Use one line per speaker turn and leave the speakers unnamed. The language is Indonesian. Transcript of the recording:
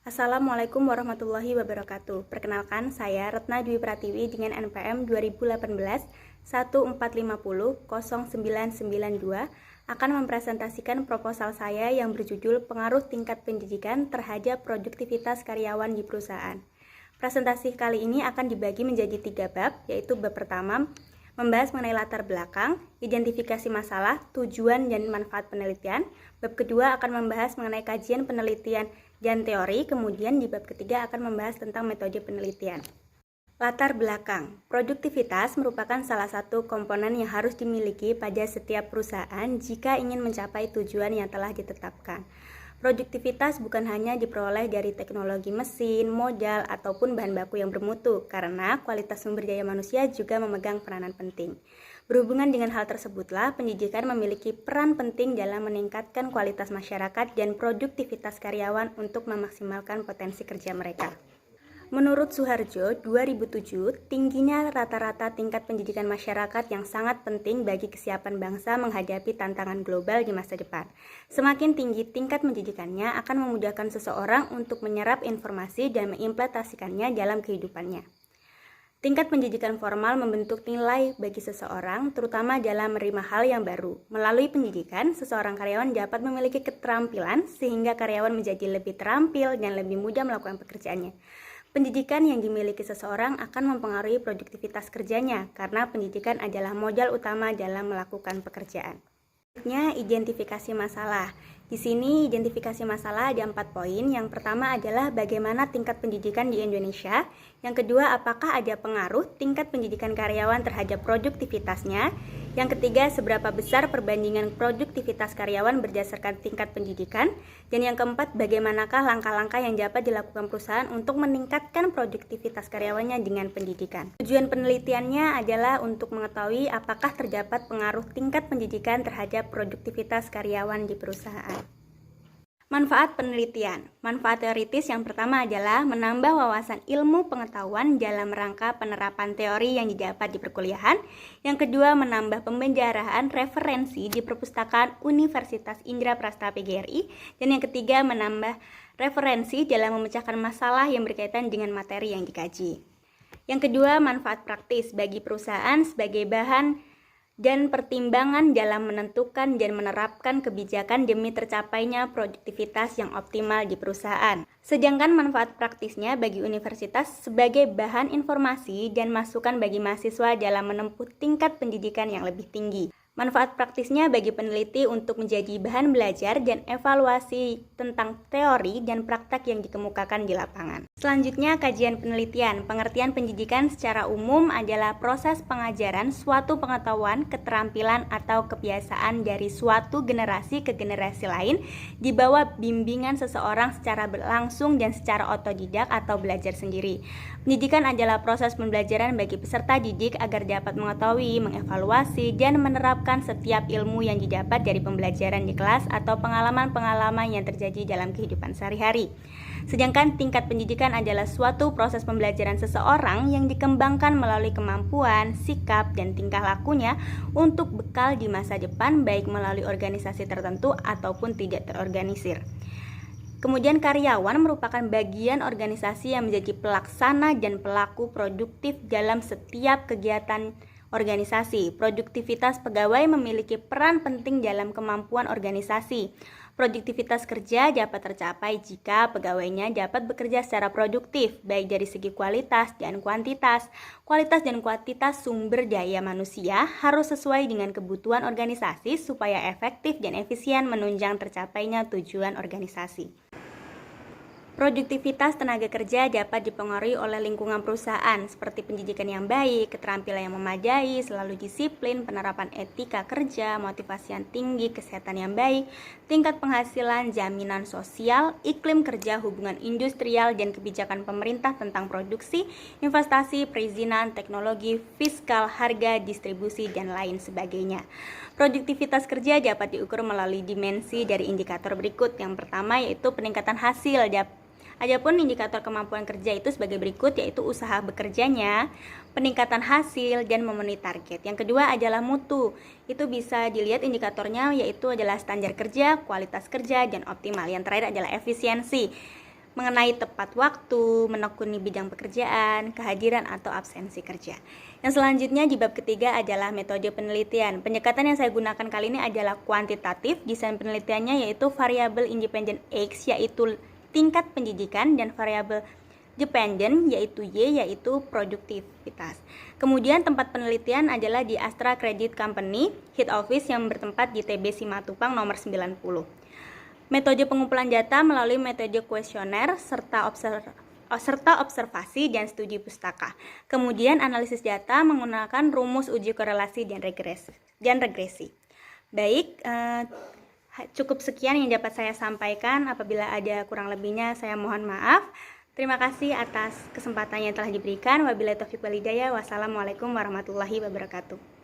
Assalamualaikum warahmatullahi wabarakatuh. Perkenalkan, saya Retna Dwi Pratiwi dengan NPM 2018 1450 0992 akan mempresentasikan proposal saya yang berjudul Pengaruh Tingkat Pendidikan Terhadap Produktivitas Karyawan di Perusahaan. Presentasi kali ini akan dibagi menjadi 3 bab, yaitu bab pertama, membahas mengenai latar belakang, identifikasi masalah, tujuan, dan manfaat penelitian. Bab kedua akan membahas mengenai kajian penelitian dan teori, kemudian di bab ketiga akan membahas tentang metode penelitian. Latar belakang, produktivitas merupakan salah satu komponen yang harus dimiliki pada setiap perusahaan jika ingin mencapai tujuan yang telah ditetapkan. Produktivitas bukan hanya diperoleh dari teknologi mesin, modal, ataupun bahan baku yang bermutu, karena kualitas sumber daya manusia juga memegang peranan penting. Berhubungan dengan hal tersebutlah, pendidikan memiliki peran penting dalam meningkatkan kualitas masyarakat dan produktivitas karyawan untuk memaksimalkan potensi kerja mereka. Menurut Suharjo, 2007, tingginya rata-rata tingkat pendidikan masyarakat yang sangat penting bagi kesiapan bangsa menghadapi tantangan global di masa depan. Semakin tinggi tingkat pendidikannya akan memudahkan seseorang untuk menyerap informasi dan mengimplementasikannya dalam kehidupannya. Tingkat pendidikan formal membentuk nilai bagi seseorang, terutama dalam menerima hal yang baru. Melalui pendidikan, seseorang karyawan dapat memiliki keterampilan sehingga karyawan menjadi lebih terampil dan lebih mudah melakukan pekerjaannya. Pendidikan yang dimiliki seseorang akan mempengaruhi produktivitas kerjanya, karena pendidikan adalah modal utama dalam melakukan pekerjaan. Selanjutnya, identifikasi masalah. Di sini identifikasi masalah ada 4 poin. Yang pertama adalah bagaimana tingkat pendidikan di Indonesia. Yang kedua, apakah ada pengaruh tingkat pendidikan karyawan terhadap produktivitasnya. Yang ketiga, seberapa besar perbandingan produktivitas karyawan berdasarkan tingkat pendidikan. Dan yang keempat, bagaimanakah langkah-langkah yang dapat dilakukan perusahaan untuk meningkatkan produktivitas karyawannya dengan pendidikan. Tujuan penelitiannya adalah untuk mengetahui apakah terdapat pengaruh tingkat pendidikan terhadap produktivitas karyawan di perusahaan. Manfaat penelitian. Manfaat teoritis yang pertama adalah menambah wawasan ilmu pengetahuan dalam rangka penerapan teori yang didapat di perkuliahan. Yang kedua, menambah pembendaharaan referensi di perpustakaan Universitas Indraprasta PGRI. Dan yang ketiga, menambah referensi dalam memecahkan masalah yang berkaitan dengan materi yang dikaji. Yang kedua, manfaat praktis bagi perusahaan sebagai bahan dan pertimbangan dalam menentukan dan menerapkan kebijakan demi tercapainya produktivitas yang optimal di perusahaan. Sedangkan manfaat praktisnya bagi universitas sebagai bahan informasi dan masukan bagi mahasiswa dalam menempuh tingkat pendidikan yang lebih tinggi. Manfaat praktisnya bagi peneliti untuk menjadi bahan belajar dan evaluasi tentang teori dan praktek yang dikemukakan di lapangan. Selanjutnya, kajian penelitian. Pengertian pendidikan secara umum adalah proses pengajaran suatu pengetahuan, keterampilan, atau kebiasaan dari suatu generasi ke generasi lain di bawah bimbingan seseorang secara berlangsung dan secara otodidak atau belajar sendiri. Pendidikan adalah proses pembelajaran bagi peserta didik agar dapat mengetahui, mengevaluasi, dan menerapkan setiap ilmu yang didapat dari pembelajaran di kelas atau pengalaman-pengalaman yang terjadi dalam kehidupan sehari-hari. Sedangkan tingkat pendidikan adalah suatu proses pembelajaran seseorang yang dikembangkan melalui kemampuan, sikap, dan tingkah lakunya untuk bekal di masa depan, baik melalui organisasi tertentu ataupun tidak terorganisir. Kemudian karyawan merupakan bagian organisasi yang menjadi pelaksana dan pelaku produktif dalam setiap kegiatan organisasi. Produktivitas pegawai memiliki peran penting dalam kemampuan organisasi. Produktivitas kerja dapat tercapai jika pegawainya dapat bekerja secara produktif, baik dari segi kualitas dan kuantitas. Kualitas dan kuantitas sumber daya manusia harus sesuai dengan kebutuhan organisasi supaya efektif dan efisien menunjang tercapainya tujuan organisasi. Produktivitas tenaga kerja dapat dipengaruhi oleh lingkungan perusahaan seperti pendidikan yang baik, keterampilan yang memadai, selalu disiplin, penerapan etika kerja, motivasi yang tinggi, kesehatan yang baik, tingkat penghasilan, jaminan sosial, iklim kerja, hubungan industrial, dan kebijakan pemerintah tentang produksi, investasi, perizinan, teknologi, fiskal, harga, distribusi, dan lain sebagainya. Produktivitas kerja dapat diukur melalui dimensi dari indikator berikut. Yang pertama yaitu peningkatan hasil. Adapun indikator kemampuan kerja itu sebagai berikut, yaitu usaha bekerjanya, peningkatan hasil, dan memenuhi target. Yang kedua adalah mutu. Itu bisa dilihat indikatornya, yaitu adalah standar kerja, kualitas kerja, dan optimal. Yang terakhir adalah efisiensi. mengenai tepat waktu, menekuni bidang pekerjaan, kehadiran atau absensi kerja. Yang selanjutnya di bab ketiga adalah metode penelitian. Pendekatan yang saya gunakan kali ini adalah kuantitatif. Desain penelitiannya yaitu variabel independent X yaitu tingkat pendidikan dan variabel dependent yaitu Y yaitu produktivitas. Kemudian tempat penelitian adalah di Astra Credit Company, head office yang bertempat di TB Simatupang nomor 90. Metode pengumpulan data melalui metode kuesioner serta observasi dan studi pustaka. Kemudian analisis data menggunakan rumus uji korelasi dan regresi. Baik, cukup sekian yang dapat saya sampaikan. Apabila ada kurang lebihnya saya mohon maaf. Terima kasih atas kesempatan yang telah diberikan. Wabillahi taufiq wal hidayah. Wassalamualaikum warahmatullahi wabarakatuh.